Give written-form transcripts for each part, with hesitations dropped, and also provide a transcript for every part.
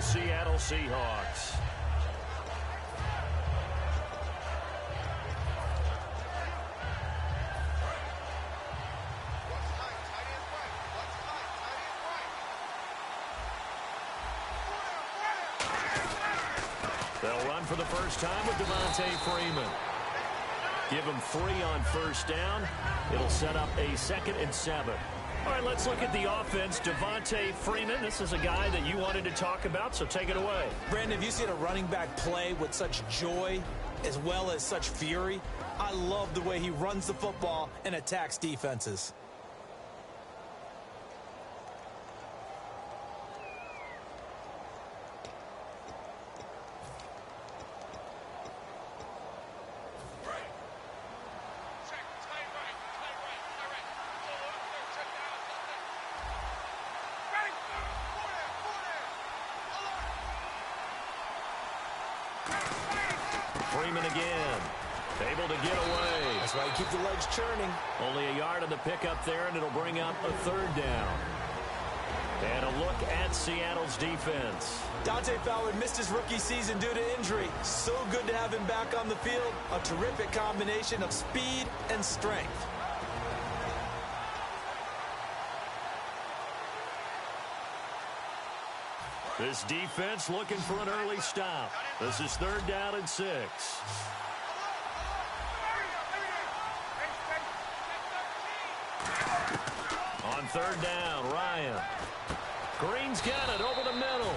the Seattle Seahawks. They'll run for the first time with Devontae Freeman. Give him 3 on first down. It'll set up a 2nd and 7. All right, let's look at the offense. Devontae Freeman, this is a guy that you wanted to talk about, so take it away. Brandon, have you seen a running back play with such joy as well as such fury? I love the way he runs the football and attacks defenses. Freeman again. Able to get away. That's why you keep the legs churning. Only a yard on the pickup there, and it'll bring up a 3rd down. And a look at Seattle's defense. Dante Fowler missed his rookie season due to injury. So good to have him back on the field. A terrific combination of speed and strength. This defense looking for an early stop. This is 3rd down and 6. On 3rd down, Ryan. Green's got it over the middle.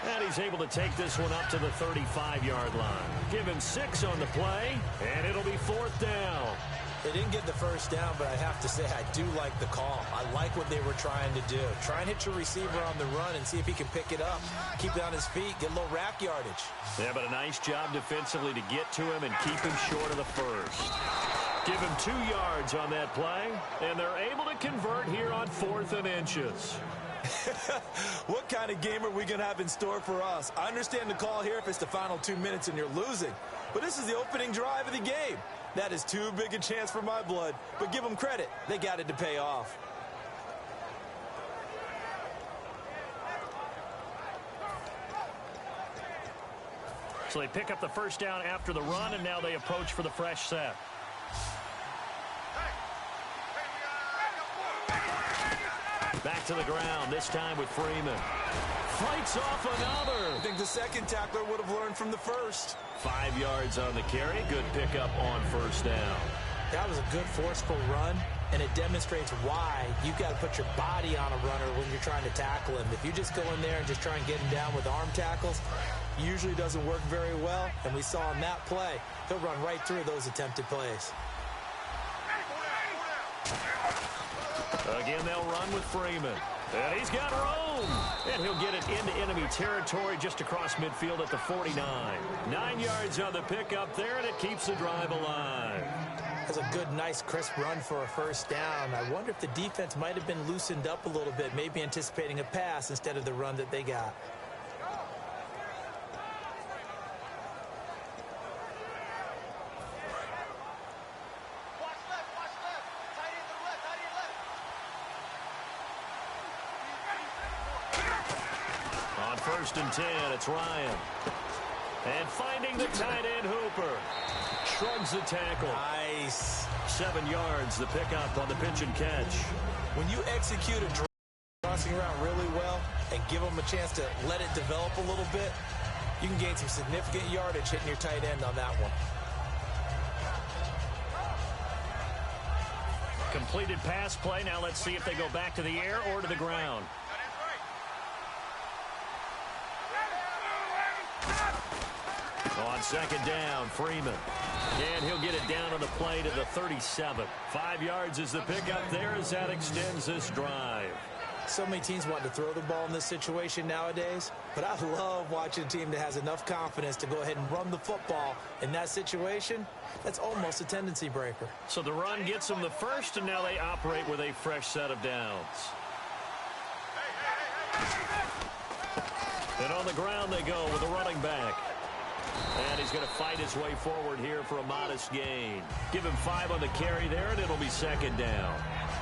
And he's able to take this one up to the 35-yard line. Give him 6 on the play, and it'll be 4th down. They didn't get the first down, but I have to say I do like the call. I like what they were trying to do. Try and hit your receiver on the run and see if he can pick it up. Keep it on his feet, get a little rack yardage. Yeah, but a nice job defensively to get to him and keep him short of the first. Give him 2 yards on that play, and they're able to convert here on 4th and inches. What kind of game are we going to have in store for us? I understand the call here if it's the final 2 minutes and you're losing. But this is the opening drive of the game. That is too big a chance for my blood. But give them credit. They got it to pay off. So they pick up the first down after the run, and now they approach for the fresh set. Back to the ground, this time with Freeman. Fights off another. I think the second tackler would have learned from the first. 5 yards on the carry. Good pickup on first down. That was a good forceful run, and it demonstrates why you've got to put your body on a runner when you're trying to tackle him. If you just go in there and just try and get him down with arm tackles, usually doesn't work very well, and we saw in that play, he'll run right through those attempted plays. Again, they'll run with Freeman. And he's got room. And he'll get it into enemy territory just across midfield at the 49. 9 yards on the pickup there, and it keeps the drive alive. That's a good, nice, crisp run for a first down. I wonder if the defense might have been loosened up a little bit, maybe anticipating a pass instead of the run that they got. On 1st and 10, it's Ryan. And finding the tight end Hooper. Shrugs the tackle. Nice. 7 yards, the pickup on the pitch and catch. When you execute a crossing route really well and give them a chance to let it develop a little bit, you can gain some significant yardage hitting your tight end on that one. Completed pass play. Now let's see if they go back to the air or to the ground. On 2nd down, Freeman. And he'll get it down on the play to the 37. 5 yards is the pickup there as that extends this drive. So many teams want to throw the ball in this situation nowadays, but I love watching a team that has enough confidence to go ahead and run the football. In that situation, that's almost a tendency breaker. So the run gets them the first, and now they operate with a fresh set of downs. And on the ground they go with a running back. And he's going to fight his way forward here for a modest gain. Give him 5 on the carry there, and it'll be 2nd down.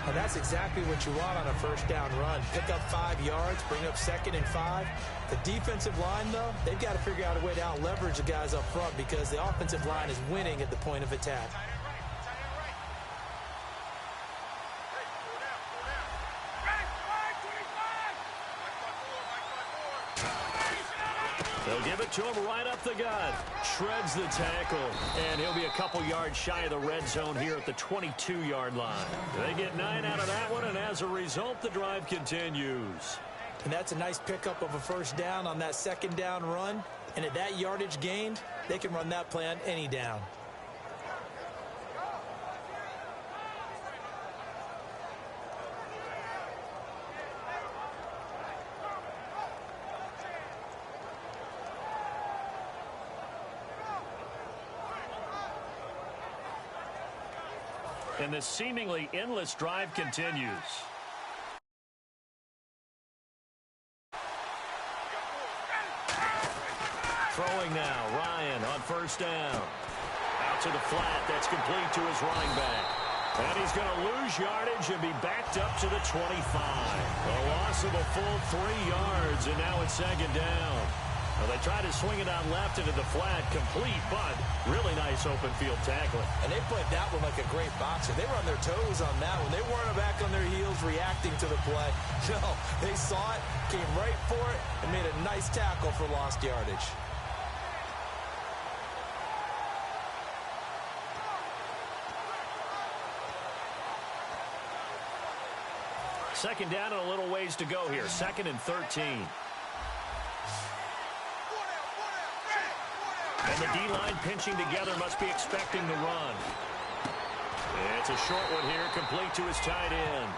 And that's exactly what you want on a first down run. Pick up 5 yards, bring up 2nd and 5. The defensive line, though, they've got to figure out a way to out-leverage the guys up front because the offensive line is winning at the point of attack. They'll give it to him right up the gut. Shreds the tackle. And he'll be a couple yards shy of the red zone here at the 22-yard line. They get 9 out of that one, and as a result, the drive continues. And that's a nice pickup of a first down on that 2nd down run. And at that yardage gained, they can run that play on any down. And this seemingly endless drive continues. Throwing now, Ryan on first down. Out to the flat, that's complete to his running back. And he's going to lose yardage and be backed up to the 25. A loss of a full 3 yards, and now it's 2nd down. Well, they try to swing it out left into the flat, complete, but really nice open field tackling. And they played that one like a great boxer. They were on their toes on that one. They weren't back on their heels reacting to the play. No, they saw it, came right for it, and made a nice tackle for lost yardage. Second down and a little ways to go here. 2nd and 13. And the D-line pinching together must be expecting the run. It's a short one here, complete to his tight end.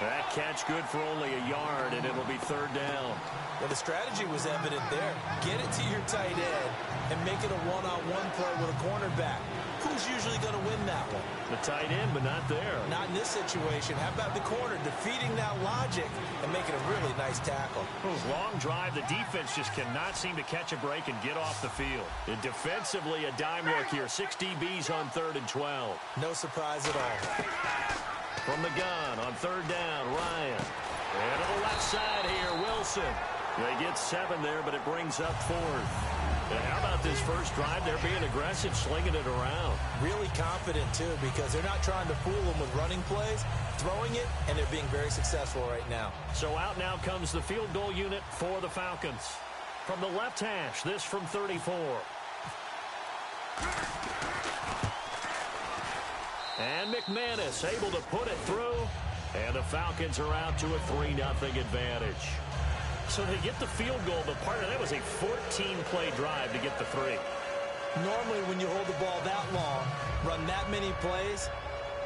That catch good for only a yard, and it'll be 3rd down. Well, the strategy was evident there. Get it to your tight end and make it a one-on-one play with a cornerback. Who's usually going to win that one? The tight end, but not there. Not in this situation. How about the corner defeating that logic and making a really nice tackle? Long drive. The defense just cannot seem to catch a break and get off the field. And defensively, a dime look here. 6 DBs on 3rd and 12. No surprise at all. From the gun on 3rd down, Ryan. And to the left side here, Wilson. They get 7 there, but it brings up 4th. How about this first drive? They're being aggressive, slinging it around. Really confident, too, because they're not trying to fool them with running plays, throwing it, and they're being very successful right now. So out now comes the field goal unit for the Falcons. From the left hash, this from 34. And McManus able to put it through, and the Falcons are out to a 3-0 advantage. So to get the field goal, the part of that was a 14-play drive to get the 3. Normally, when you hold the ball that long, run that many plays,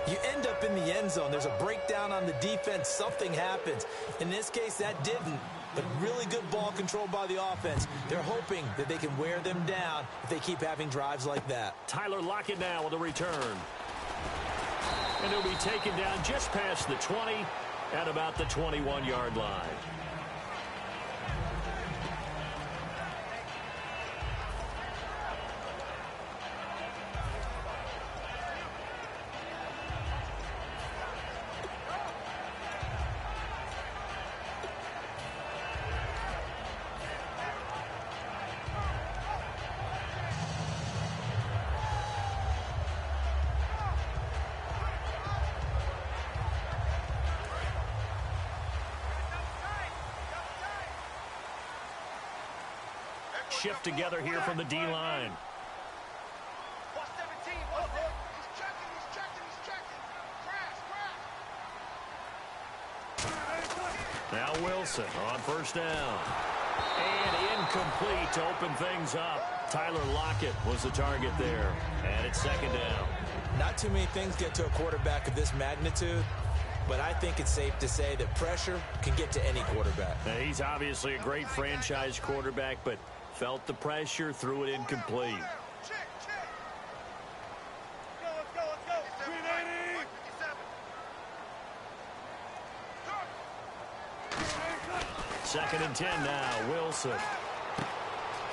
you end up in the end zone. There's a breakdown on the defense. Something happens. In this case, that didn't. But really good ball control by the offense. They're hoping that they can wear them down if they keep having drives like that. Tyler Lockett now with a return. And he'll be taken down just past the 20 at about the 21-yard line. Shift together here from the D-line. Now Wilson on first down. And incomplete to open things up. Tyler Lockett was the target there. And it's 2nd down. Not too many things get to a quarterback of this magnitude, but I think it's safe to say that pressure can get to any quarterback. Now, he's obviously a great franchise quarterback, but felt the pressure, threw it incomplete. Second and 10 now, Wilson.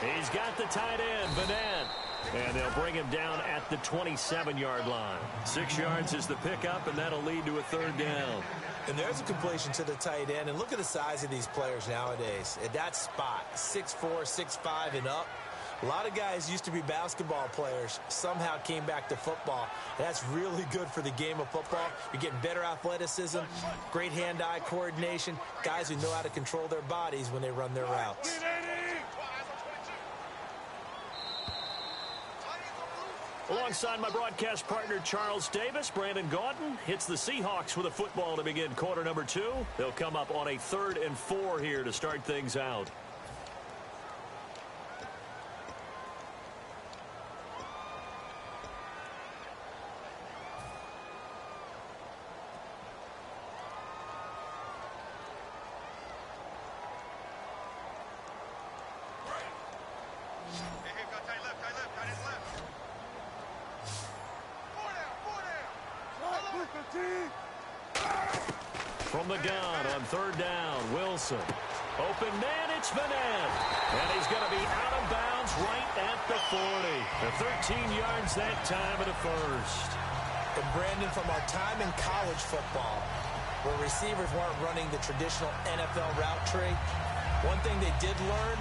He's got the tight end, Vanette. And they'll bring him down at the 27-yard line. 6 yards is the pickup, and that'll lead to a third down. And there's a completion to the tight end. And look at the size of these players nowadays. At that spot, 6'4", 6'5", and up. A lot of guys used to be basketball players, somehow came back to football. That's really good for the game of football. You're getting better athleticism, great hand-eye coordination, guys who know how to control their bodies when they run their routes. Alongside my broadcast partner, Charles Davis, Brandon Gaudin hits the Seahawks with a football to begin quarter number 2. They'll come up on a 3rd and 4 here to start things out. From the gun on 3rd down, Wilson. Open man, it's Vanette. And he's going to be out of bounds right at the 40. The 13 yards that time of the first. And Brandon, from our time in college football, where receivers weren't running the traditional NFL route tree, one thing they did learn,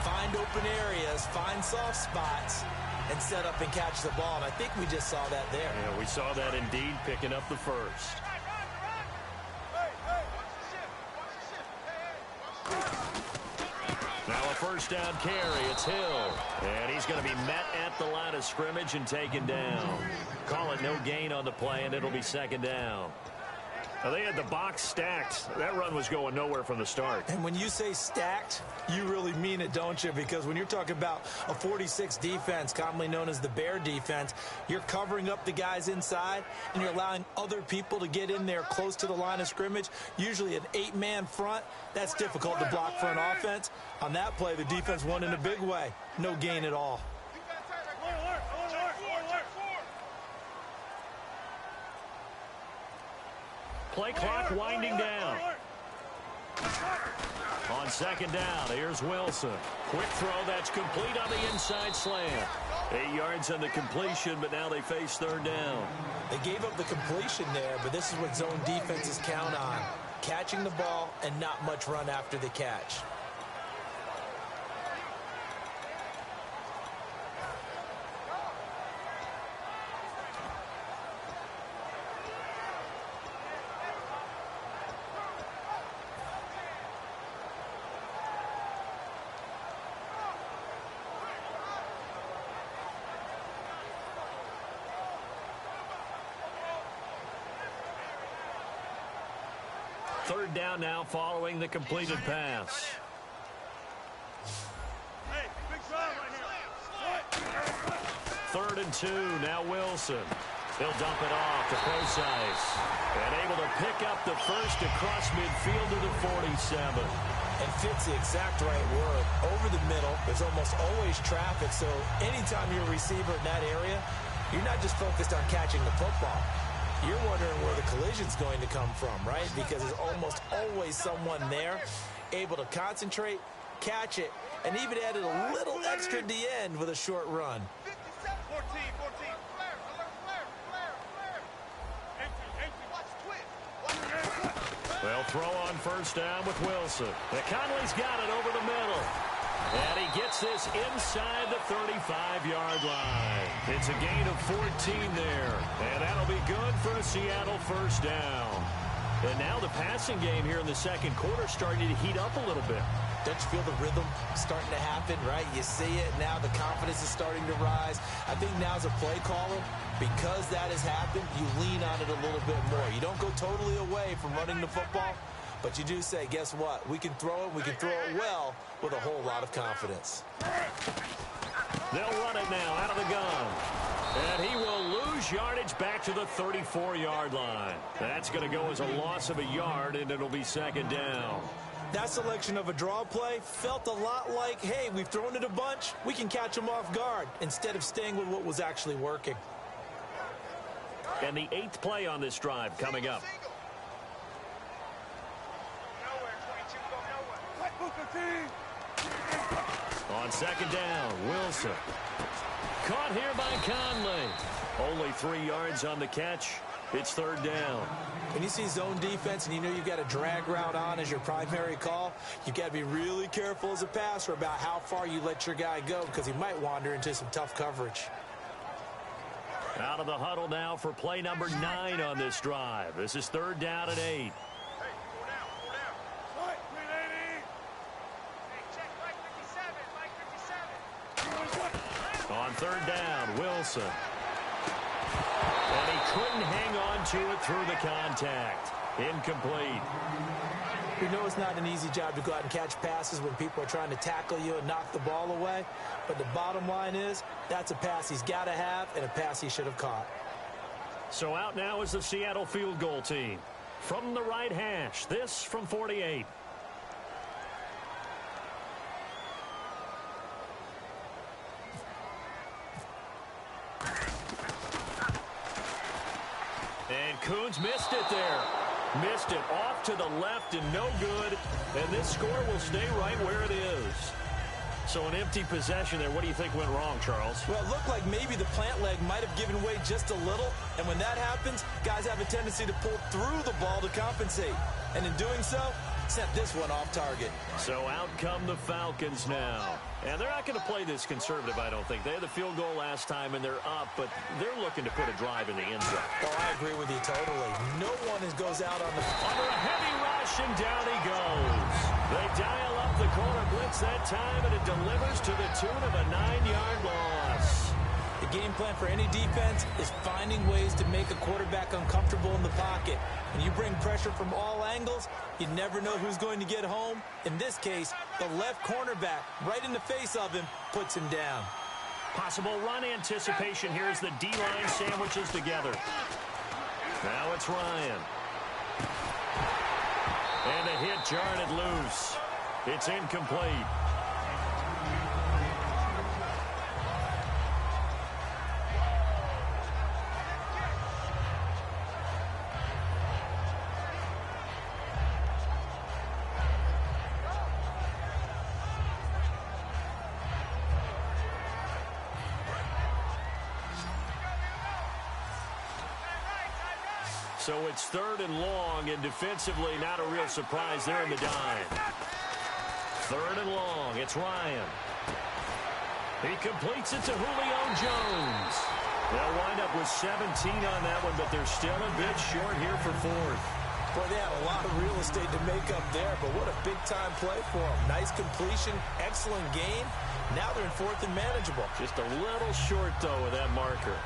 find open areas, find soft spots, and set up and catch the ball. And I think we just saw that there. Yeah, we saw that indeed, picking up the first. Now a first down carry. It's Hill. And he's going to be met at the line of scrimmage and taken down. Call it no gain on the play, and it'll be 2nd down. Now they had the box stacked. That run was going nowhere from the start. And when you say stacked, you really mean it, don't you? Because when you're talking about a 46 defense, commonly known as the Bear defense, you're covering up the guys inside, and you're allowing other people to get in there close to the line of scrimmage, usually an 8-man front. That's difficult to block for an offense. On that play, the defense won in a big way. No gain at all. Play clock winding down. On 2nd down, here's Wilson. Quick throw, that's complete on the inside slant. 8 yards on the completion, but now they face 3rd down. They gave up the completion there, but this is what zone defenses count on. Catching the ball and not much run after the catch. Third down now following the completed pass. Hey, big drive right here. 3rd and 2, now Wilson. He'll dump it off to Procise. And able to pick up the first across midfield to the 47. And fits the exact right word. Over the middle, there's almost always traffic, so anytime you're a receiver in that area, you're not just focused on catching the football. You're wondering where the collision's going to come from, right? Because there's almost always someone there able to concentrate, catch it, and even added a little extra at the end with a short run. 14. They'll throw on 1st down with Wilson. And Conley's got it over the middle. And he gets this inside the 35-yard line. It's a gain of 14 there. And that'll be good for a Seattle 1st down. And now the passing game here in the 2nd quarter starting to heat up a little bit. Don't you feel the rhythm starting to happen, right? You see it now. The confidence is starting to rise. I think now as a play caller, because that has happened, you lean on it a little bit more. You don't go totally away from running the football, but you do say, guess what? We can throw it. We can throw it well with a whole lot of confidence. They'll run it now out of the gun. And he will lose yardage back to the 34-yard line. That's going to go as a loss of a yard, and it'll be 2nd down. That selection of a draw play felt a lot like, hey, we've thrown it a bunch. We can catch them off guard instead of staying with what was actually working. And the 8th play on this drive coming up. On 2nd down, Wilson. Caught here by Conley. Only 3 yards on the catch. It's third down. When you see zone defense and you know you've got a drag route on as your primary call, you've got to be really careful as a passer about how far you let your guy go because he might wander into some tough coverage. Out of the huddle now for play number 9 on this drive. This is third down and 8. Hey, 4 down, 4 down. Right, 380. Hey, check right 57, right 57. On third down, Wilson. And he couldn't hang on to it through the contact. Incomplete. We know it's not an easy job to go out and catch passes when people are trying to tackle you and knock the ball away. But the bottom line is, that's a pass he's got to have and a pass he should have caught. So out now is the Seattle field goal team. From the right hash, this from 48. And Coons missed it there. Missed it off to the left and no good. And this score will stay right where it is. So an empty possession there. What do you think went wrong, Charles? Well, it looked like maybe the plant leg might have given way just a little. And when that happens, guys have a tendency to pull through the ball to compensate. And in doing so, sent this one off target. So out come the Falcons now. And they're not going to play this conservative, I don't think. They had the field goal last time, and they're up, but they're looking to put a drive in the end zone. Oh, I agree with you totally. No one goes out on the... Under a heavy rush, and down he goes. They dial up the corner blitz that time, and it delivers to the tune of a 9-yard loss. The game plan for any defense is finding ways to make a quarterback uncomfortable in the pocket. When you bring pressure from all angles, you never know who's going to get home. In this case, the left cornerback, right in the face of him, puts him down. Possible run anticipation here as the D-line sandwiches together. Now it's Ryan. And a hit jarred it loose. It's incomplete. So it's third and long, and defensively not a real surprise there in the dime. Third and long, it's Ryan. He completes it to Julio Jones. They'll wind up with 17 on that one, but they're still a bit short here for fourth. Boy, they had a lot of real estate to make up there, but what a big-time play for them. Nice completion, excellent game. Now they're in fourth and manageable. Just a little short, though, with that marker.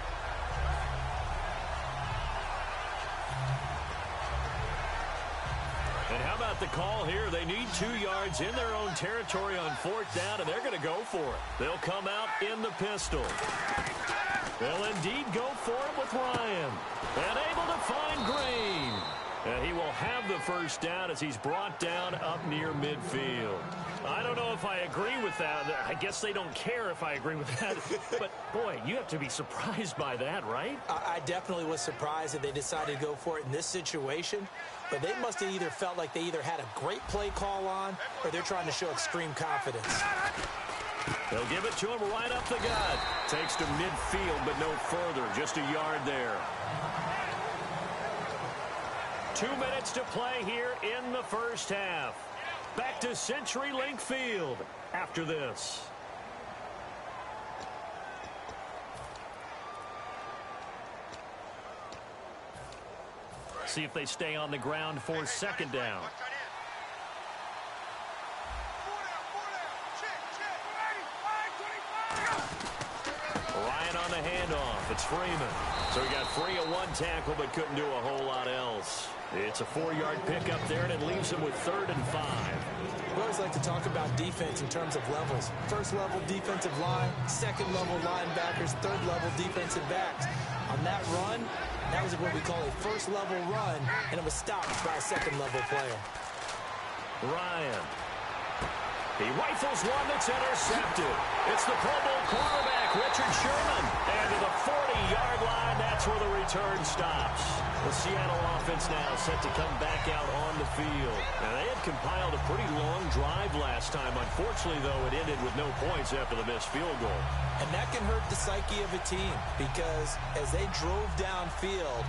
And how about the call here? They need 2 yards in their own territory on fourth down, and they're going to go for it. They'll come out in the pistol. They'll indeed go for it with Ryan. And able to find Green. And he will have the first down as he's brought down up near midfield. I don't know if I agree with that. I guess they don't care if I agree with that. But, boy, you have to be surprised by that, right? I definitely was surprised that they decided to go for it in this situation. But they must have either felt like they either had a great play call on or they're trying to show extreme confidence. They'll give it to him right up the gut. Takes to midfield, but no further. Just a yard there. 2 minutes to play here in the first half. Back to CenturyLink Field after this. See if they stay on the ground for second down. Ryan on the handoff. It's Freeman. So he got free of 1 tackle but couldn't do a whole lot else. It's a 4-yard pickup there, and it leaves him with 3rd and 5. We always like to talk about defense in terms of levels. First level defensive line, second level linebackers, third level defensive backs. On that run, that was what we call a first level run, and it was stopped by a second level player. Ryan. He rifles one that's intercepted. It's the Pro Bowl quarterback, Richard Sherman. And to the 40-yard line, that's where the return stops. The Seattle offense now set to come back out on the field. Now, they had compiled a pretty long drive last time. Unfortunately, though, it ended with no points after the missed field goal. And that can hurt the psyche of a team because as they drove downfield,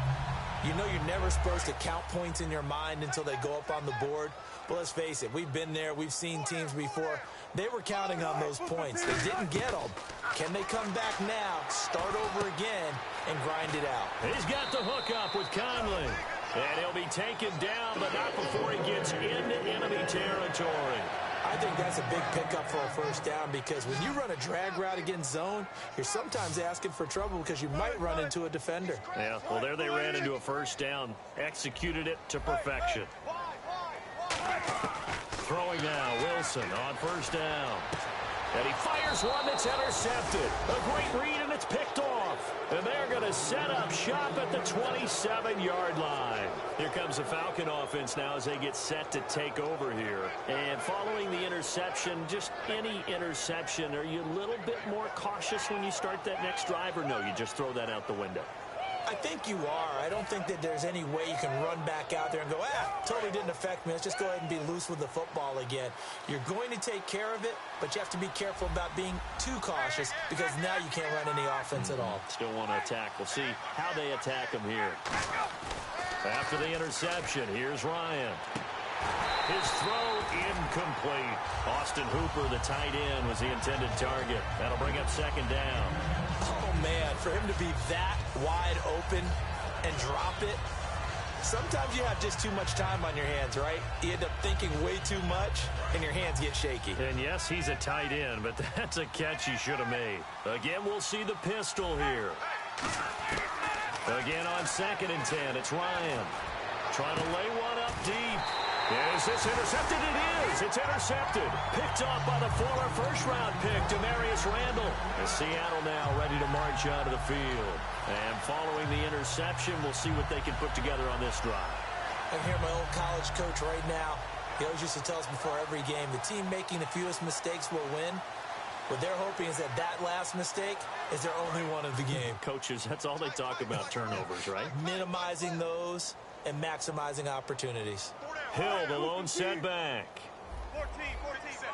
you know you're never supposed to count points in your mind until they go up on the board. But let's face it, we've been there. We've seen teams before. They were counting on those points. They didn't get them. Can they come back now, start over again, and grind it out? He's got the hook up with Conley. And he'll be taken down, but not before he gets into enemy territory. I think that's a big pickup for a first down because when you run a drag route against zone, you're sometimes asking for trouble because you might run into a defender. Yeah, well, there they ran into a first down, executed it to perfection. Throwing now, Wilson on first down. And he fires one that's intercepted. A great read, and it's picked off. And they're going to set up shop at the 27-yard line. Here comes the Falcon offense now as they get set to take over here. And following the interception, just any interception, are you a little bit more cautious when you start that next drive, or no, you just throw that out the window? I think you are. I don't think that there's any way you can run back out there and go, totally didn't affect me. Let's just go ahead and be loose with the football again. You're going to take care of it, but you have to be careful about being too cautious because now you can't run any offense at all. Still want to attack. We'll see how they attack him here. After the interception, here's Ryan. His throw incomplete. Austin Hooper, the tight end, was the intended target. That'll bring up second down. Oh, man, for him to be that wide open and drop it, sometimes you have just too much time on your hands, right? You end up thinking way too much, and your hands get shaky. And, yes, he's a tight end, but that's a catch he should have made. Again, we'll see the pistol here. Again on 2nd and 10, it's Ryan. Trying to lay one up deep. Is this intercepted? It is. It's intercepted. Picked off by the former first-round pick, Demarius Randall. And Seattle now ready to march out of the field. And following the interception, we'll see what they can put together on this drive. I hear my old college coach right now. He always used to tell us before every game, the team making the fewest mistakes will win. What they're hoping is that last mistake is their only one of the game. Coaches, that's all they talk about, turnovers, right? Minimizing those and maximizing opportunities. Hill, the lone setback. 14, 57.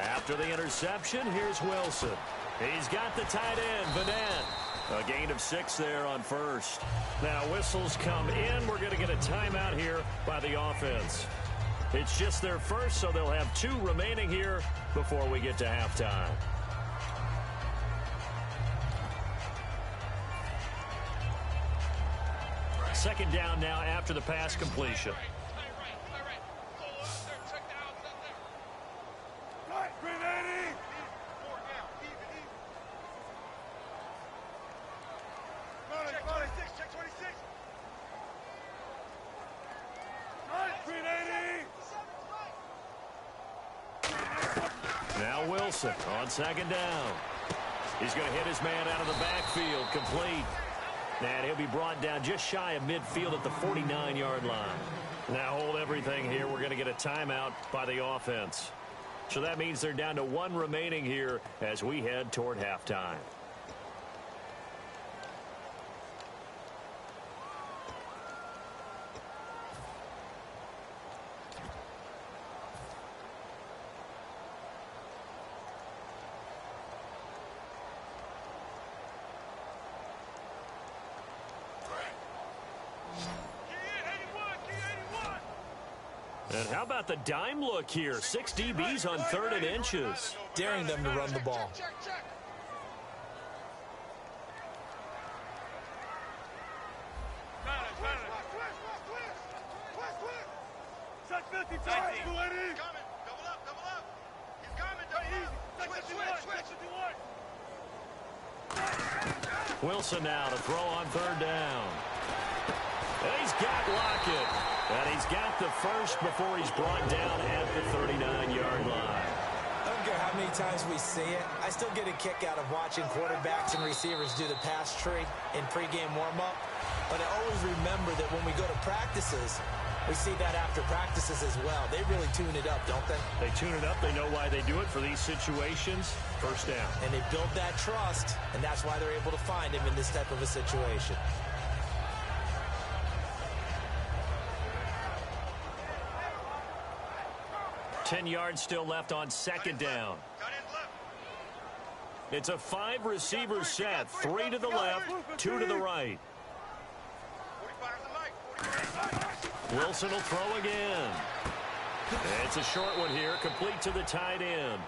After the interception, here's Wilson. He's got the tight end, Vanette. A gain of 6 there on first. Now whistles come in. We're going to get a timeout here by the offense. It's just their first, so they'll have 2 remaining here before we get to halftime. Second down now after the pass completion. Now Wilson on 2nd down. He's going to hit his man out of the backfield, complete. And he'll be brought down just shy of midfield at the 49-yard line. Now hold everything here. We're going to get a timeout by the offense. So that means they're down to 1 remaining here as we head toward halftime. And how about the dime look here? 6 DBs on 3rd and inches. Daring them to run the ball. Wilson now to throw on 3rd down. And he's got Lockett. And he's got the first before he's brought down at the 39-yard line. I don't care how many times we see it. I still get a kick out of watching quarterbacks and receivers do the pass tree in pregame warm-up. But I always remember that when we go to practices, We see that after practices as well. They really tune it up, don't they? They tune it up. They know why they do it for these situations. First down. And they build that trust, and that's why they're able to find him in this type of a situation. Ten yards still left on second down. It's a 5-receiver set. 3 to the left, 2 to the right. Wilson will throw again. It's a short one here, complete to the tight end.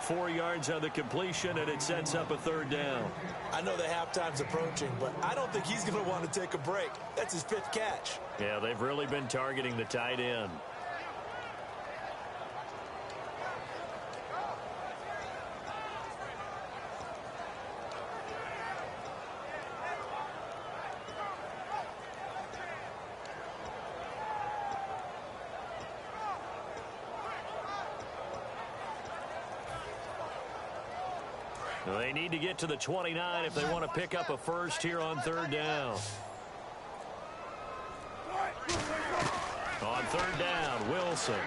4 yards on the completion, and it sets up a third down. I know the halftime's approaching, but I don't think he's going to want to take a break. That's his 5th catch. Yeah, they've really been targeting the tight end. They need to get to the 29 if they want to pick up a first here on third down. On third down, Wilson. And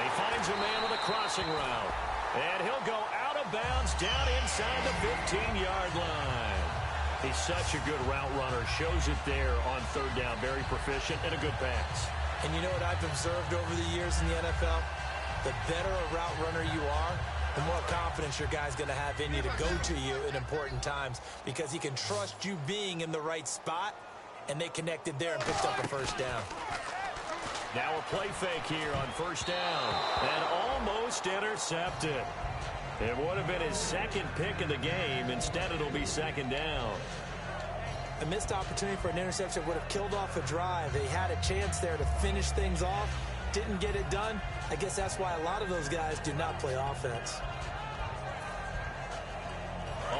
he finds a man with a crossing route. And he'll go out of bounds down inside the 15-yard line. He's such a good route runner. Shows it there on third down. Very proficient and a good pass. And you know what I've observed over the years in the NFL? The better a route runner you are, the more confidence your guy's going to have in you to go to you in important times because he can trust you being in the right spot, and they connected there and picked up a first down. Now a play fake here on first down, and almost intercepted. It would have been his second pick of the game. Instead, it'll be second down. A missed opportunity for an interception would have killed off a drive. They had a chance there to finish things off. Didn't get it done. I guess that's why a lot of those guys do not play offense.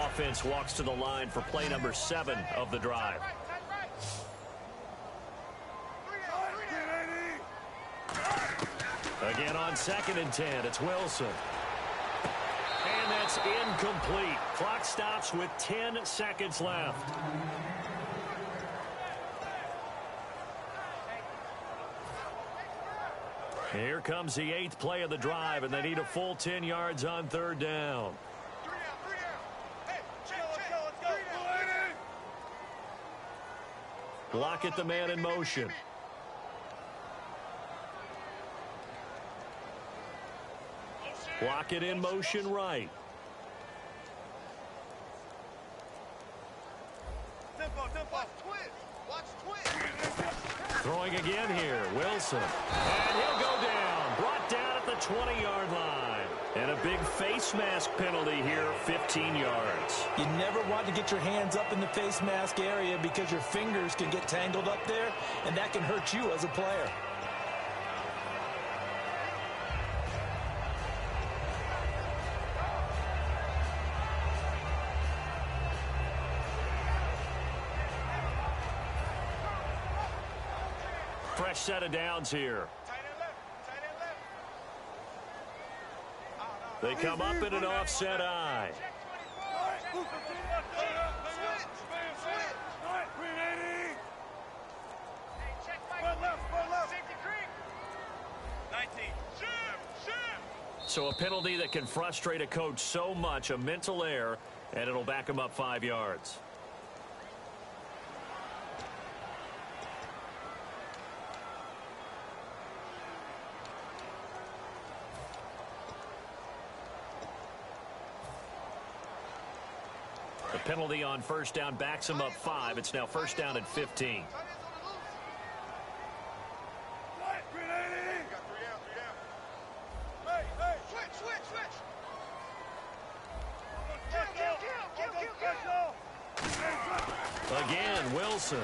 Offense walks to the line for play number 7 of the drive. Again on 2nd and 10, it's Wilson. And that's incomplete. Clock stops with 10 seconds left. Here comes the 8th play of the drive, and they need a full 10 yards on third down. Block at the man in motion. Block it in motion right. Throwing again here, Wilson. And he'll go down. Brought down at the 20-yard line. And a big face mask penalty here, 15 yards. You never want to get your hands up in the face mask area because your fingers can get tangled up there, and that can hurt you as a player. Fresh set of downs here. They come up in an offset eye. So a penalty that can frustrate a coach so much, a mental error, and it'll back him up 5 yards. The penalty on first down backs him up 5. It's now first down and 15. Again, Wilson.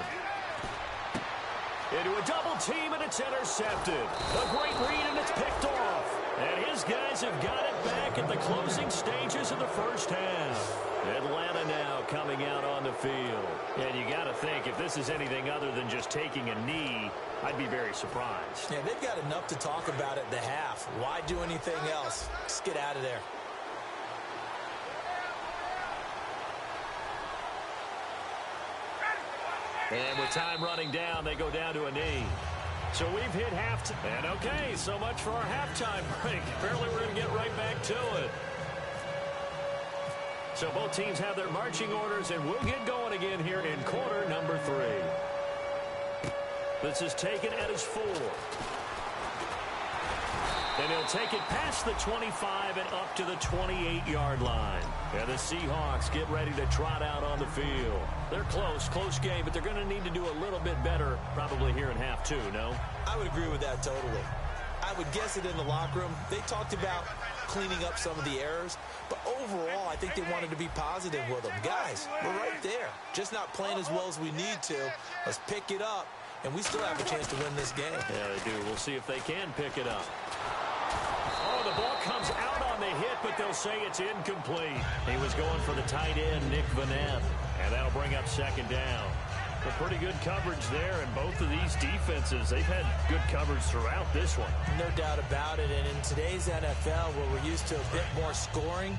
Into a double team, and it's intercepted. A great read, and it's picked off. And his guys have got it back at the closing stages of the first half. Atlanta now coming out on the field. And you got to think, if this is anything other than just taking a knee, I'd be very surprised. Yeah, they've got enough to talk about at the half. Why do anything else? Just get out of there. And with time running down, they go down to a knee. So we've hit halftime. And okay, so much for our halftime break. Apparently we're going to get right back to it. So both teams have their marching orders, and we'll get going again here in quarter number 3. This is taken at his 4. And he'll take it past the 25 and up to the 28-yard line. And the Seahawks get ready to trot out on the field. They're close game, but they're going to need to do a little bit better probably here in half 2, no? I would agree with that totally. I would guess it in the locker room. They talked about cleaning up some of the errors, but overall, I think they wanted to be positive with them. Guys, we're right there. Just not playing as well as we need to. Let's pick it up, and we still have a chance to win this game. Yeah, they do. We'll see if they can pick it up. Oh, the ball comes out on the hit, but they'll say it's incomplete. He was going for the tight end, Nick Vanette, and that'll bring up second down. Well, pretty good coverage there, and both of these defenses, they've had good coverage throughout this one. No doubt about it, and in today's NFL, where we're used to a bit more scoring,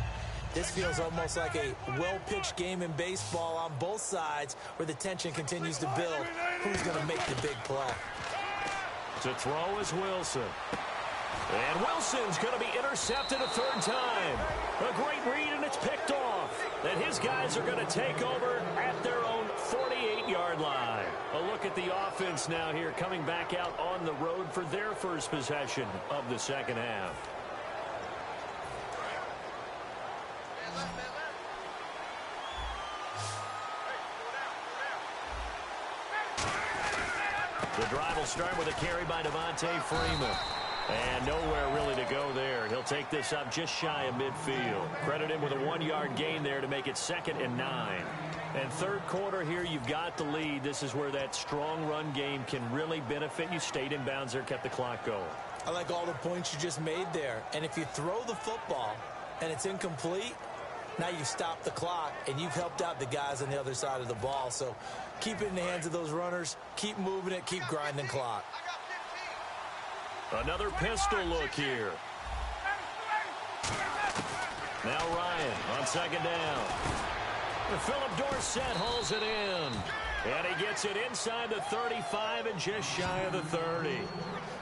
this feels almost like a well-pitched game in baseball on both sides where the tension continues to build. Who's going to make the big play? To throw is Wilson. And Wilson's going to be intercepted a third time. A great read, and it's picked off. And his guys are going to take over at their own 48-yard line. A look at the offense now here, coming back out on the road for their first possession of the second half. The drive will start with a carry by Devontae Freeman. And nowhere really to go there. He'll take this up just shy of midfield. Credit him with a 1-yard gain there to make it 2nd and 9. And third quarter here, you've got the lead. This is where that strong run game can really benefit you. Stayed in bounds there, kept the clock going. I like all the points you just made there. And if you throw the football and it's incomplete, now you've stopped the clock and you've helped out the guys on the other side of the ball. So keep it in the hands of those runners. Keep moving it. Keep grinding clock. Another pistol look here. Now Ryan on second down. And Philip Dorsett hauls it in. And he gets it inside the 35 and just shy of the 30.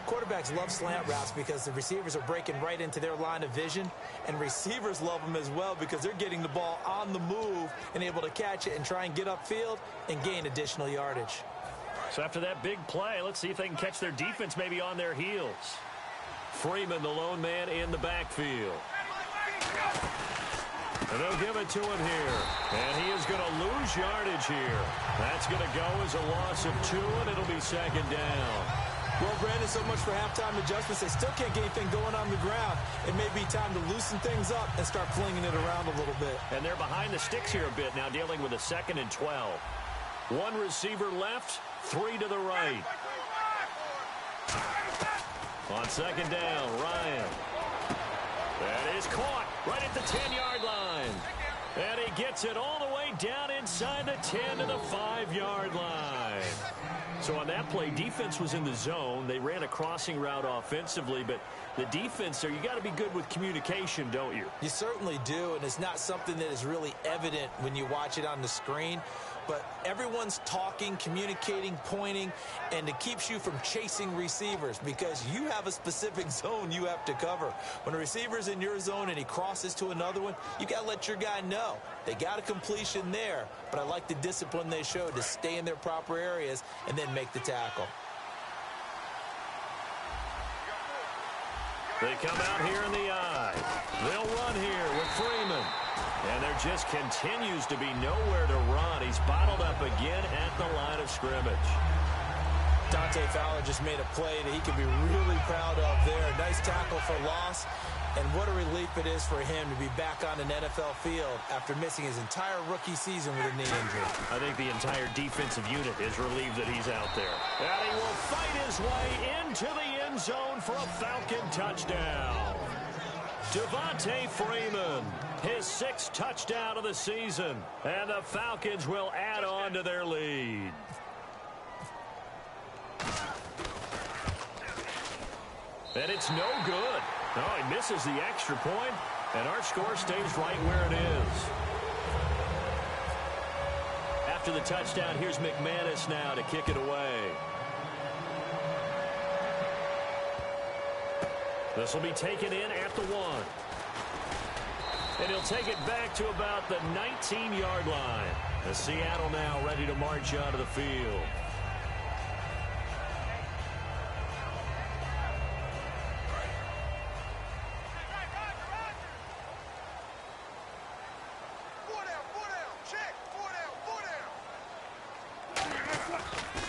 Quarterbacks love slant routes because the receivers are breaking right into their line of vision. And receivers love them as well because they're getting the ball on the move and able to catch it and try and get upfield and gain additional yardage. So after that big play, let's see if they can catch their defense maybe on their heels. Freeman, the lone man in the backfield. And they'll give it to him here. And he is going to lose yardage here. That's going to go as a loss of 2, and it'll be second down. Well, Brandon, so much for halftime adjustments. They still can't get anything going on the ground. It may be time to loosen things up and start flinging it around a little bit. And they're behind the sticks here a bit now, dealing with a 2nd and 12. 1 receiver left, 3 to the right. On second down, Ryan. That is caught right at the 10-yard line. And he gets it all the way down inside the 10 to the 5-yard line. So on that play, defense was in the zone. They ran a crossing route offensively, but the defense there, you got to be good with communication, don't you? You certainly do, and it's not something that is really evident when you watch it on the screen. But everyone's talking, communicating, pointing, and it keeps you from chasing receivers because you have a specific zone you have to cover. When a receiver's in your zone and he crosses to another one, you got to let your guy know. They got a completion there, but I like the discipline they showed to stay in their proper areas and then make the tackle. They come out here in the eye. They'll run here with Freeman. And there just continues to be nowhere to run. He's bottled up again at the line of scrimmage. Dante Fowler just made a play that he can be really proud of there. Nice tackle for loss. And what a relief it is for him to be back on an NFL field after missing his entire rookie season with a knee injury. I think the entire defensive unit is relieved that he's out there. And he will fight his way into the end zone for a Falcon touchdown. Devontae Freeman, his 6th touchdown of the season. And the Falcons will add on to their lead. And it's no good. No, he misses the extra point, and our score stays right where it is. after the touchdown. Here's McManus now to kick it away. This will be taken in at the 1. And he'll take it back to about the 19-yard line. As Seattle now ready to march onto the field.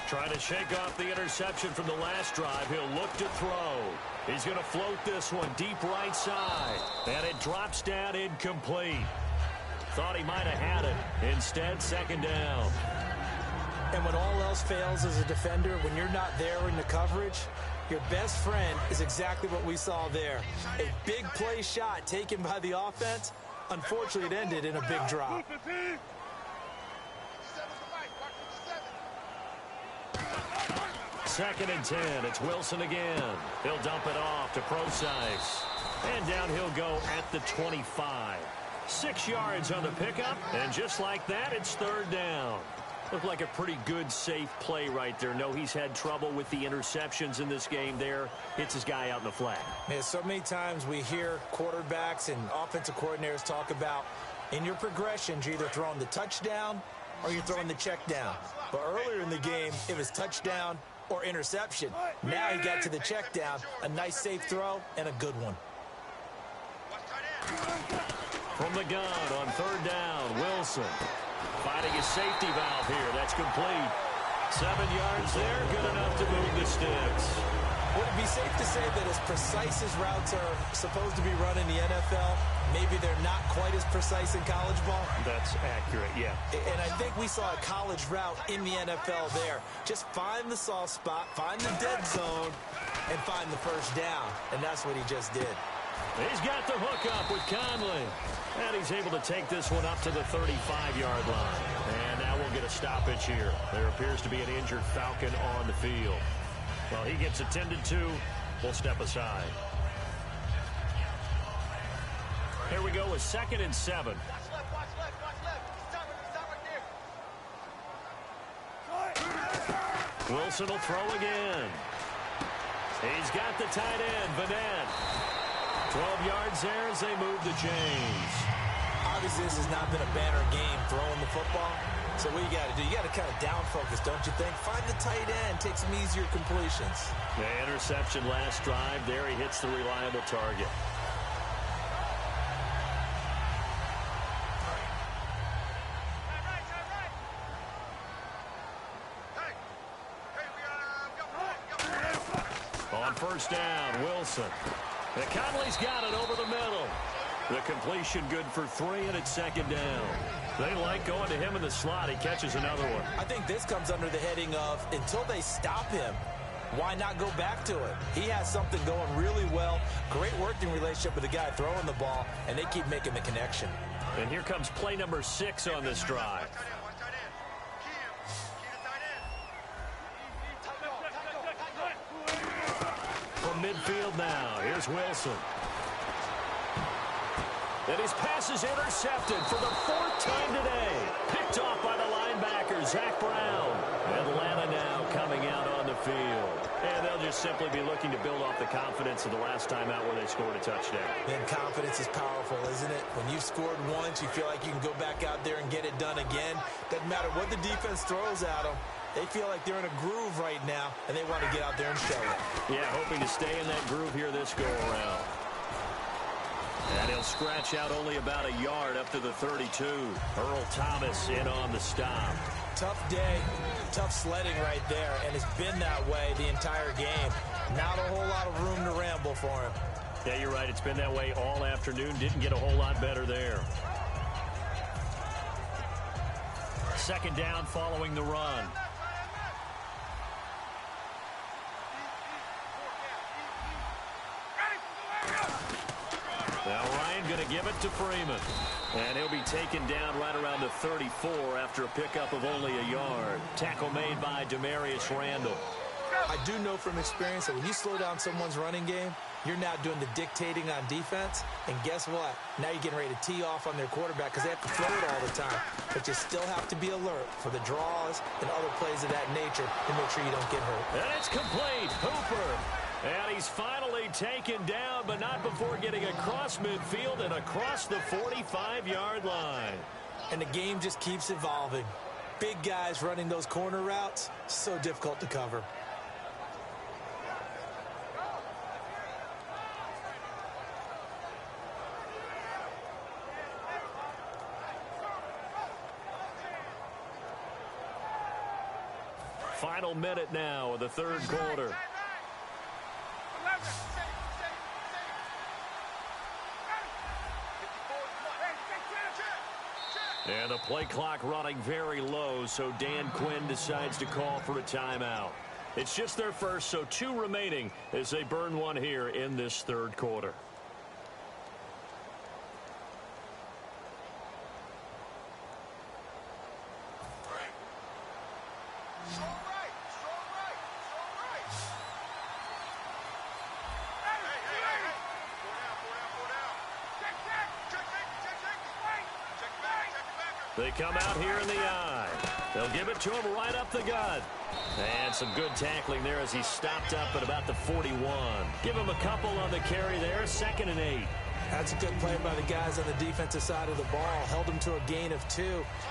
Trying to shake off the interception from the last drive. He'll look to throw. He's going to float this one deep right side. And it drops down incomplete. Thought he might have had it. Instead, second down. And when all else fails as a defender, when you're not there in the coverage, your best friend is exactly what we saw there. A big play shot taken by the offense. Unfortunately, it ended in a big drop. Second and 10. It's Wilson again. He'll dump it off to Procise. And down he'll go at the 25. 6 yards on the pickup. And just like that, it's third down. Looked like a pretty good, safe play right there. No, he's had trouble with the interceptions in this game there. Hits his guy out in the flat. Man, so many times we hear quarterbacks and offensive coordinators talk about in your progressions, you're either throwing the touchdown or you're throwing the check down. But earlier in the game, it was touchdown or interception. Now he got to the check down. A nice safe throw and a good one. From the gun on third down, Wilson. Finding his safety valve here. That's complete. 7 yards there. Good enough to move the sticks. Would it be safe to say that as precise as routes are supposed to be run in the NFL, maybe they're not quite as precise in college ball? That's accurate, yeah. And I think we saw a college route in the NFL there. Just find the soft spot, find the dead zone, and find the first down. And that's what he just did. He's got the hook up with Conley. And he's able to take this one up to the 35-yard line. And now we'll get a stoppage here. There appears to be an injured Falcon on the field. Well, he gets attended to. We'll step aside. Here we go with 2nd and 7. Watch left, watch left, watch left. Stop right there. Wilson will throw again. He's got the tight end, Vanette. 12 yards there as they move the chains. Obviously, this has not been a banner game throwing the football. So what you got to do, you got to kind of down focus, don't you think? Find the tight end, take some easier completions. The interception last drive. There he hits the reliable target. On first down, Wilson. And Conley's got it over the middle. The completion good for 3, and it's second down. They like going to him in the slot. He catches another one. I think this comes under the heading of until they stop him, why not go back to it? He has something going really well. Great working relationship with the guy throwing the ball, and they keep making the connection. And here comes play number 6 on this drive. From midfield now, here's Wilson. And his pass is intercepted for the 4th time today. Picked off by the linebacker, Zach Brown. Atlanta now coming out on the field. And they'll just simply be looking to build off the confidence of the last time out where they scored a touchdown. And confidence is powerful, isn't it? When you've scored once, you feel like you can go back out there and get it done again. Doesn't matter what the defense throws at them. They feel like they're in a groove right now, and they want to get out there and show it. Yeah, hoping to stay in that groove here this go-around. And he'll scratch out only about a yard up to the 32. Earl Thomas in on the stop. Tough day, tough sledding right there, and it's been that way the entire game. Not a whole lot of room to ramble for him. Yeah, you're right. It's been that way all afternoon. Didn't get a whole lot better there. Second down following the run. Now Ryan going to give it to Freeman. And he'll be taken down right around the 34 after a pickup of only a yard. Tackle made by Demarius Randall. I do know from experience that when you slow down someone's running game, you're now doing the dictating on defense. And guess what? Now you're getting ready to tee off on their quarterback because they have to throw it all the time. But you still have to be alert for the draws and other plays of that nature to make sure you don't get hurt. And it's complete. Hooper. And he's finally taken down, but not before getting across midfield and across the 45-yard line. And the game just keeps evolving. Big guys running those corner routes, so difficult to cover. Final minute now of the third quarter. And the play clock running very low, so Dan Quinn decides to call for a timeout. It's just their first, so 2 remaining as they burn one here in this third quarter. They come out here in the eye. They'll give it to him right up the gut. And some good tackling there as he stopped up at about the 41. Give him a couple on the carry there, 2nd and 8. That's a good play by the guys on the defensive side of the ball. Held him to a gain of 2.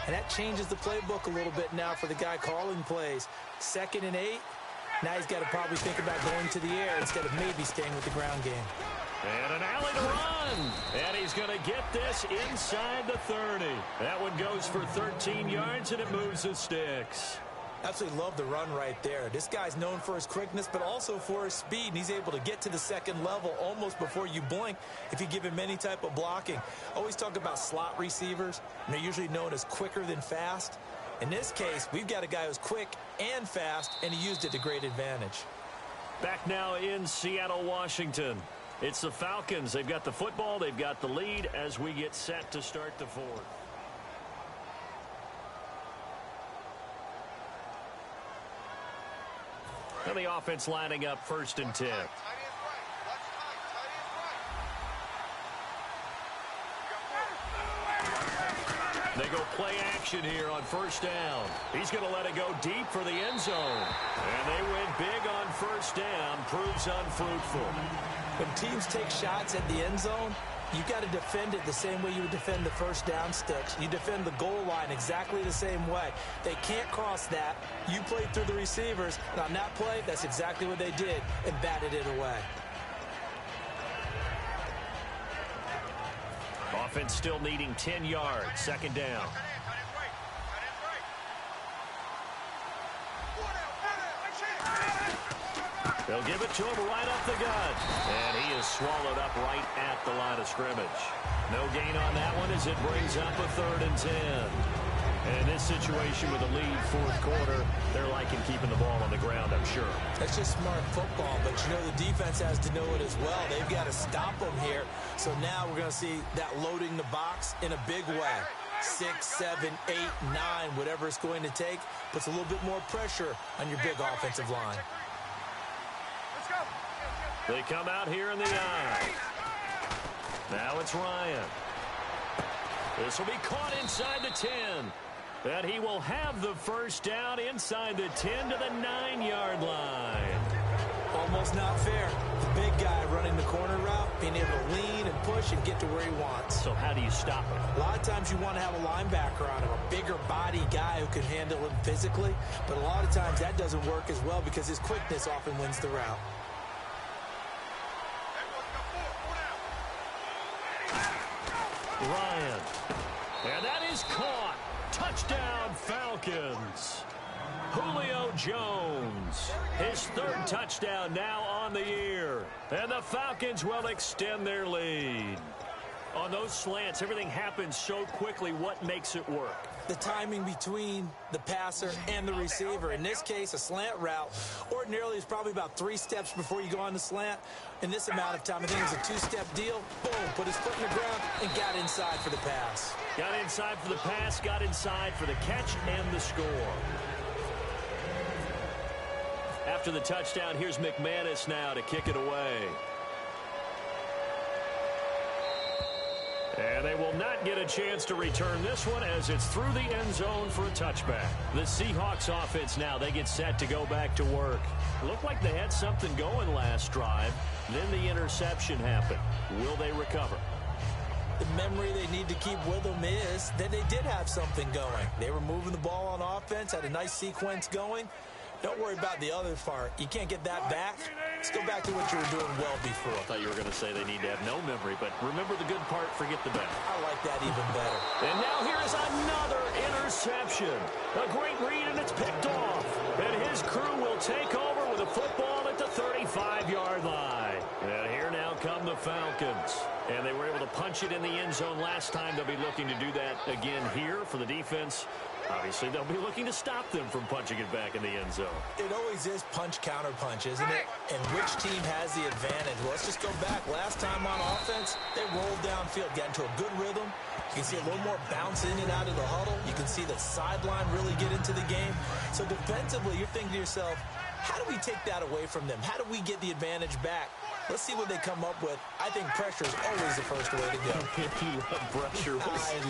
And that changes the playbook a little bit now for the guy calling plays. 2nd and 8. Now he's got to probably think about going to the air instead of maybe staying with the ground game. And an alley to run. And he's going to get this inside the 30. That one goes for 13 yards, and it moves the sticks. Absolutely love the run right there. This guy's known for his quickness, but also for his speed. And he's able to get to the second level almost before you blink if you give him any type of blocking. Always talk about slot receivers, and they're usually known as quicker than fast. In this case, we've got a guy who's quick and fast, and he used it to great advantage. Back now in Seattle, Washington. It's the Falcons. They've got the football. They've got the lead as we get set to start the fourth. And the offense lining up 1st and 10. They go play action here on 1st down. He's going to let it go deep for the end zone. And they win big on 1st down. Proves unfruitful. When teams take shots at the end zone, you've got to defend it the same way you would defend the 1st down sticks. You defend the goal line exactly the same way. They can't cross that. You played through the receivers. And on that play, that's exactly what they did and batted it away. Offense still needing 10 yards. 2nd down. They'll give it to him right up the gut. And he is swallowed up right at the line of scrimmage. No gain on that one as it brings up a 3rd and 10. And in this situation with a lead 4th quarter, they're liking keeping the ball on the ground, I'm sure. That's just smart football, but you know the defense has to know it as well. They've got to stop them here. So now we're going to see that loading the box in a big way. 6, 7, 8, 9, whatever it's going to take, puts a little bit more pressure on your big offensive line. They come out here in the eye. Now it's Ryan. This will be caught inside the 10. And he will have the 1st down inside the 10 to the 9-yard line. Almost not fair. The big guy running the corner route, being able to lean and push and get to where he wants. So how do you stop him? A lot of times you want to have a linebacker on him, a bigger body guy who can handle him physically. But a lot of times that doesn't work as well because his quickness often wins the route. Ryan. And that is caught. Touchdown, Falcons. Julio Jones. His 3rd touchdown now on the year. And the Falcons will extend their lead. On those slants, everything happens so quickly. What makes it work? The timing between the passer and the receiver. In this case, a slant route ordinarily is probably about 3 steps before you go on the slant. In this amount of time, I think it was a 2-step deal. Boom, put his foot in the ground and got inside for the pass. Got inside for the pass, got inside for the catch and the score. After after the touchdown. Here's McManus now to kick it away. And they will not get a chance to return this one as it's through the end zone for a touchback. The Seahawks offense now, they get set to go back to work. Looked like they had something going last drive. Then the interception happened. Will they recover? The memory they need to keep with them is that they did have something going. They were moving the ball on offense, had a nice sequence going. Don't worry about the other part. You can't get that back. Let's go back to what you were doing well before. I thought you were going to say they need to have no memory, but remember the good part, forget the bad. I like that even better. And now here's another interception. A great read, and it's picked off. And his crew will take over with a football at the 35-yard line. And here now come the Falcons. And they were able to punch it in the end zone last time. They'll be looking to do that again here for the defense. Obviously, they'll be looking to stop them from punching it back in the end zone. It always is punch-counter-punch, isn't it? And which team has the advantage? Well, let's just go back. Last time on offense, they rolled downfield, got into a good rhythm. You can see a little more bounce in and out of the huddle. You can see the sideline really get into the game. So defensively, you're thinking to yourself, how do we take that away from them? How do we get the advantage back? Let's see what they come up with. I think pressure is always the first way to go. You love pressure. I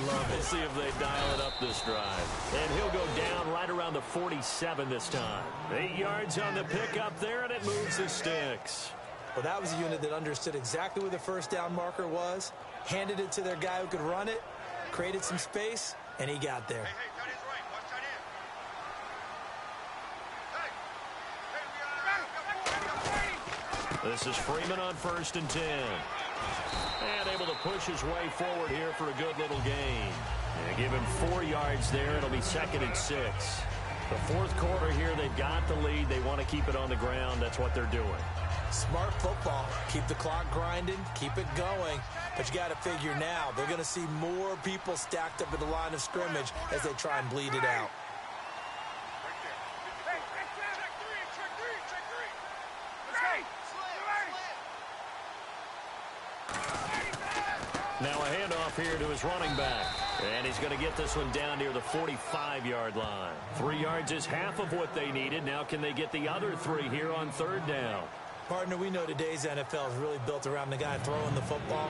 love it. We'll see if they dial it up this drive. And he'll go down right around the 47 this time. 8 yards on the pickup there, and it moves the sticks. Well, that was a unit that understood exactly where the first down marker was, handed it to their guy who could run it, created some space, and he got there. This is Freeman on 1st and 10. And able to push his way forward here for a good little gain. And give him 4 yards there. It'll be 2nd and 6. The fourth quarter here, they've got the lead. They want to keep it on the ground. That's what they're doing. Smart football. Keep the clock grinding. Keep it going. But you got to figure now, they're going to see more people stacked up at the line of scrimmage as they try and bleed it out. Now a handoff here to his running back. And he's going to get this one down near the 45-yard line. 3 yards is half of what they needed. Now can they get the other 3 here on 3rd down? Partner, we know today's NFL is really built around the guy throwing the football.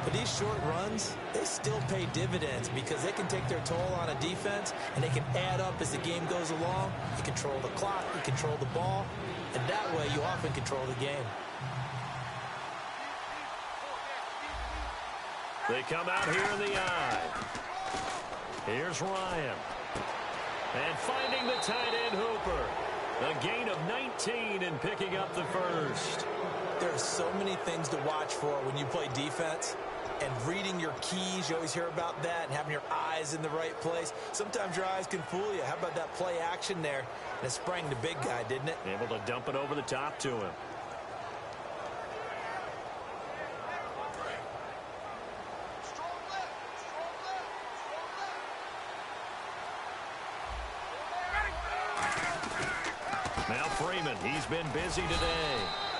But these short runs, they still pay dividends because they can take their toll on a defense and they can add up as the game goes along. You control the clock, you control the ball, and that way you often control the game. They come out here in the eye. Here's Ryan. And finding the tight end Hooper. A gain of 19 and picking up the first. There are so many things to watch for when you play defense. And reading your keys, you always hear about that, and having your eyes in the right place. Sometimes your eyes can fool you. How about that play action there? And it sprang the big guy, didn't it? Able to dump it over the top to him. Now Freeman, he's been busy today.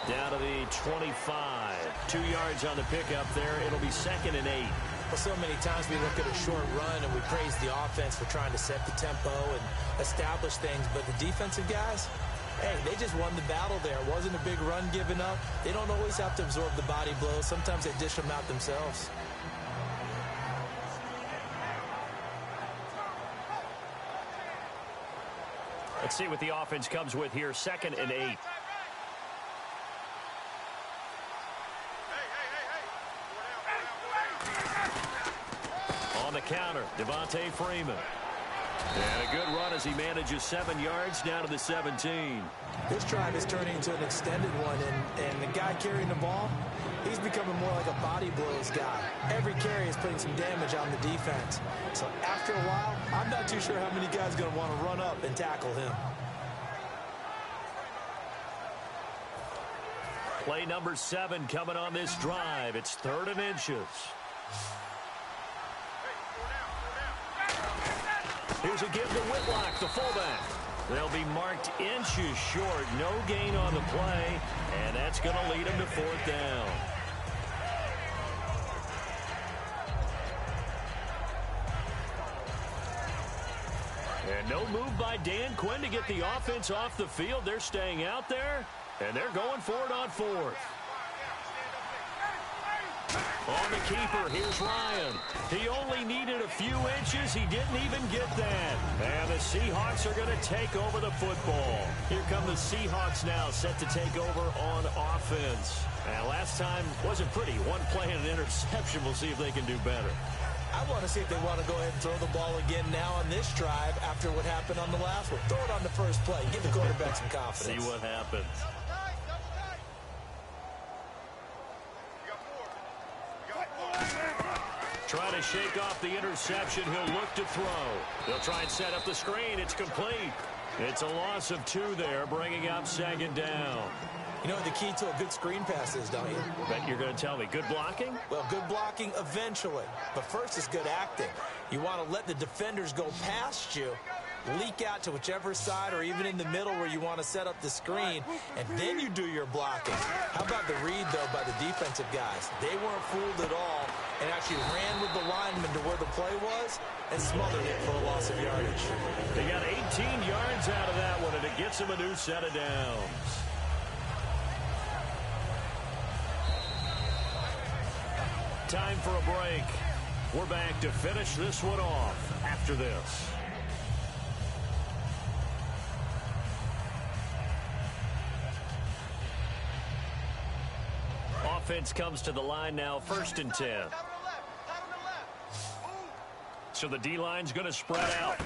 Down to the 25. 2 yards on the pickup there. It'll be 2nd and 8. Well, so many times we look at a short run and we praise the offense for trying to set the tempo and establish things. But the defensive guys, hey, they just won the battle there. It wasn't a big run given up. They don't always have to absorb the body blows. Sometimes they dish them out themselves. Let's see what the offense comes with here. 2nd and 8. On the counter, Devontae Freeman. And a good run as he manages 7 yards down to the 17. This drive is turning into an extended one, and the guy carrying the ball, he's becoming more like a body blows guy. Every carry is putting some damage on the defense. So after a while, I'm not too sure how many guys are going to want to run up and tackle him. Play number 7 coming on this drive. It's 3rd and inches. Here's a give to Whitlock, the fullback. They'll be marked inches short. No gain on the play, and that's going to lead them to 4th down. And no No move by Dan Quinn to get the offense off the field. They're staying out there, and they're going for it on fourth. On the keeper, here's Ryan. He only needed a few inches. He didn't even get that. And the Seahawks are going to take over the football. Here come the Seahawks now, set to take over on offense. And last time wasn't pretty. One play and an interception. We'll see if they can do better. I want to see if they want to go ahead and throw the ball again now on this drive after what happened on the last one. Throw it on the first play. Give the quarterback some confidence. See what happens. Try to shake off the interception. He'll look to throw. They'll try and set up the screen. It's complete. It's a loss of 2 there, bringing up second down. You know what the key to a good screen pass is, don't you? Bet you're going to tell me. Good blocking? Well, good blocking eventually. But first is good acting. You want to let the defenders go past you, leak out to whichever side or even in the middle where you want to set up the screen, and then you do your blocking. How about the read, though, by the defensive guys? They weren't fooled at all and actually ran with the lineman to where the play was and smothered it for a loss of yardage. They got 18 yards out of that one, and it gets them a new set of downs. Time for a break. We're back to finish this one off after this. Offense comes to the line now, 1st and 10. So the D-line's going to spread out.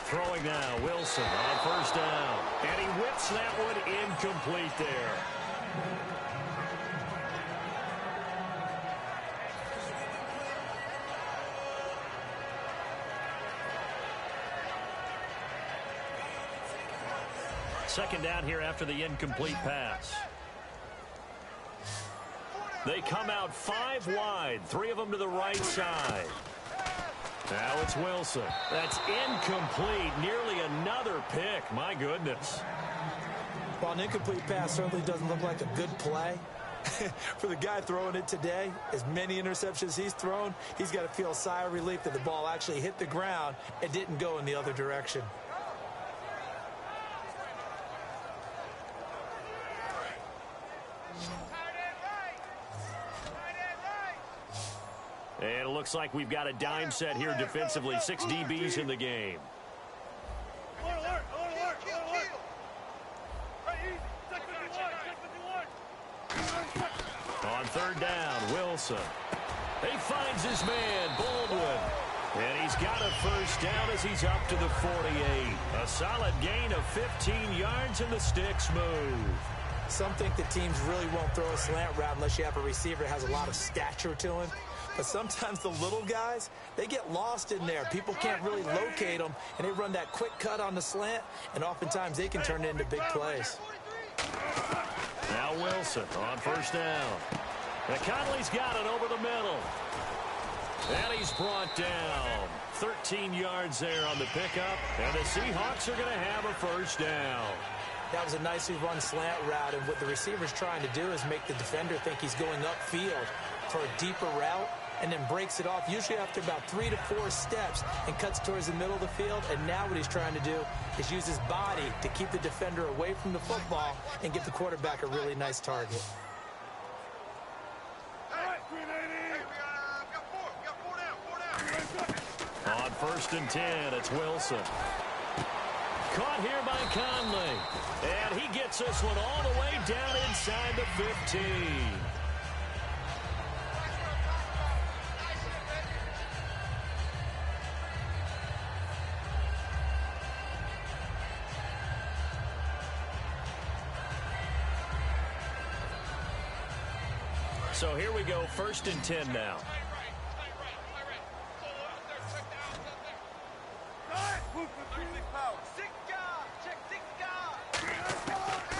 Throwing now, Wilson on 1st down. And he whips that one incomplete there. Second down here after the incomplete pass. They come out 5 wide, 3 of them to the right side. Now it's Wilson. That's incomplete. Nearly another pick. My goodness. While an incomplete pass certainly doesn't look like a good play, for the guy throwing it today, as many interceptions he's thrown, he's got to feel a sigh of relief that the ball actually hit the ground and didn't go in the other direction. And it looks like we've got a dime set here defensively. 6 DBs in the game. On 3rd down, Wilson. He finds his man, Baldwin. And he's got a 1st down as he's up to the 48. A solid gain of 15 yards, and the sticks move. Some think that teams really won't throw a slant route unless you have a receiver that has a lot of stature to him. But sometimes the little guys, they get lost in there. People can't really locate them, and they run that quick cut on the slant, and oftentimes they can turn it into big plays. Now Wilson on 1st down. And Conley's got it over the middle. And he's brought down. 13 yards there on the pickup, and the Seahawks are going to have a 1st down. That was a nicely run slant route, and what the receiver's trying to do is make the defender think he's going upfield for a deeper route, and then breaks it off, usually after about 3 to 4 steps, and cuts towards the middle of the field. And now what he's trying to do is use his body to keep the defender away from the football and give the quarterback a really nice target. On 1st and 10, it's Wilson. Caught here by Conley. And he gets this one all the way down inside the 15. So here we go, 1st and 10 now.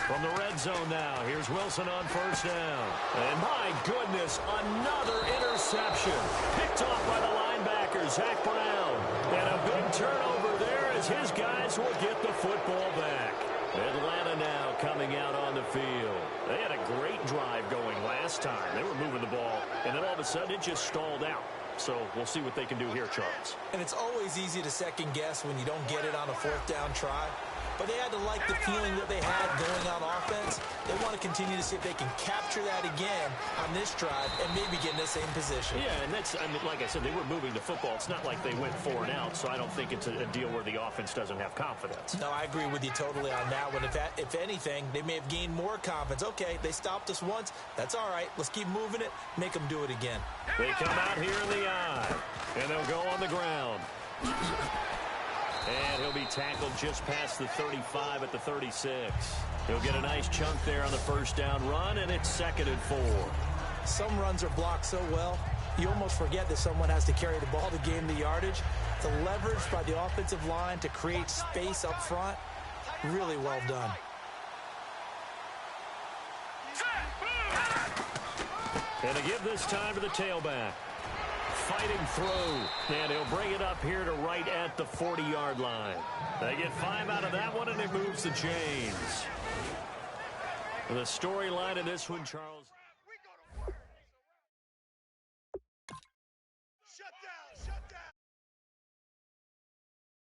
From the red zone now, here's Wilson on 1st down. And my goodness, another interception. Picked off by the linebacker, Zach Brown. And a big turnover there as his guys will get the football back. Atlanta now coming out on the field. They had a great drive going last time. They were moving the ball, and then all of a sudden it just stalled out. So we'll see what they can do here, Charles. And it's always easy to second guess when you don't get it on a fourth down try. But they had to like the feeling that they had going on offense. They want to continue to see if they can capture that again on this drive and maybe get in the same position. Yeah, and that's, I mean, like I said, they were moving the football. It's not like they went 4 and out, so I don't think it's a deal where the offense doesn't have confidence. No, I agree with you totally on that one. If anything, they may have gained more confidence. Okay, they stopped us once. That's all right. Let's keep moving it. Make them do it again. They come out here in the eye, and they'll go on the ground. And he'll be tackled just past the 35 at the 36. He'll get a nice chunk there on the first down run, and it's 2nd and 4. Some runs are blocked so well, you almost forget that someone has to carry the ball to gain the yardage. The leverage by the offensive line to create space up front, really well done. And to give this time to the tailback. Fighting through, and he'll bring it up here to right at the 40-yard line. They get 5 out of that one, and it moves the chains. The storyline in this one, Charles. Shut down.